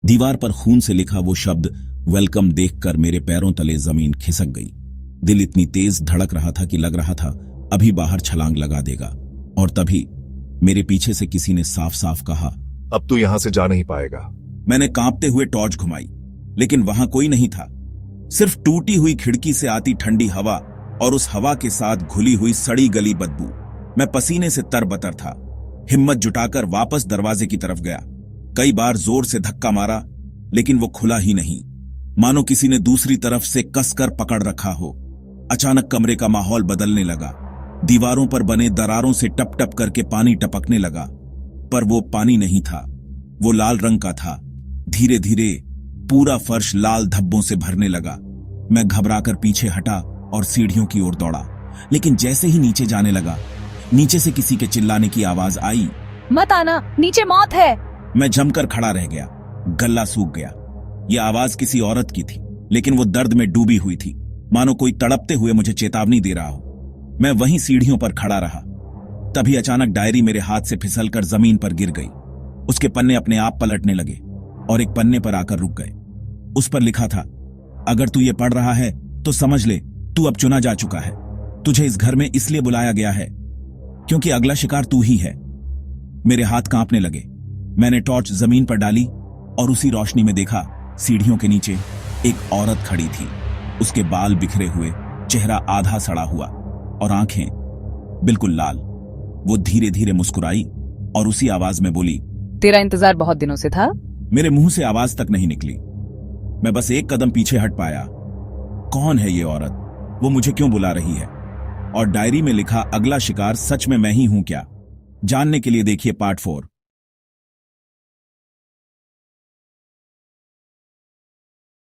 दीवार पर खून से लिखा वो शब्द वेलकम देखकर मेरे पैरों तले जमीन खिसक गई। दिल इतनी तेज धड़क रहा था कि लग रहा था अभी बाहर छलांग लगा देगा। और तभी मेरे पीछे से किसी ने साफ साफ कहा, अब तू यहां से जा नहीं पाएगा। मैंने कांपते हुए टॉर्च घुमाई, लेकिन वहां कोई नहीं था। सिर्फ टूटी हुई खिड़की से आती ठंडी हवा और उस हवा के साथ घुली हुई सड़ी गली बदबू। मैं पसीने से तरबतर था। हिम्मत जुटाकर वापस दरवाजे की तरफ गया। कई बार जोर से धक्का मारा, लेकिन वो खुला ही नहीं, मानो किसी ने दूसरी तरफ से कसकर पकड़ रखा हो। अचानक कमरे का माहौल बदलने लगा। दीवारों पर बने दरारों से टप टप करके पानी टपकने लगा, पर वो पानी नहीं था, वो लाल रंग का था। धीरे धीरे पूरा फर्श लाल धब्बों से भरने लगा। मैं घबराकर पीछे हटा और सीढ़ियों की ओर दौड़ा, लेकिन जैसे ही नीचे जाने लगा, नीचे से किसी के चिल्लाने की आवाज आई, मत आना, नीचे मौत है। मैं जमकर खड़ा रह गया, गला सूख गया। यह आवाज किसी औरत की थी, लेकिन वो दर्द में डूबी हुई थी, मानो कोई तड़पते हुए मुझे चेतावनी दे रहा हो। मैं वहीं सीढ़ियों पर खड़ा रहा। तभी अचानक डायरी मेरे हाथ से फिसलकर जमीन पर गिर गई। उसके पन्ने अपने आप पलटने लगे और एक पन्ने पर आकर रुक गए। उस पर लिखा था, अगर तू ये पढ़ रहा है तो समझ ले, तू अब चुना जा चुका है। तुझे इस घर में इसलिए बुलाया गया है क्योंकि अगला शिकार तू ही है। मेरे हाथ कांपने लगे। मैंने टॉर्च जमीन पर डाली और उसी रोशनी में देखा, सीढ़ियों के नीचे एक औरत खड़ी थी। उसके बाल बिखरे हुए, चेहरा आधा सड़ा हुआ और आंखें बिल्कुल लाल। वो धीरे धीरे मुस्कुराई और उसी आवाज में बोली, तेरा इंतजार बहुत दिनों से था। मेरे मुंह से आवाज तक नहीं निकली। मैं बस एक कदम पीछे हट पाया। कौन है ये औरत? वो मुझे क्यों बुला रही है? और डायरी में लिखा अगला शिकार सच में मैं ही हूं क्या? जानने के लिए देखिए पार्ट 4।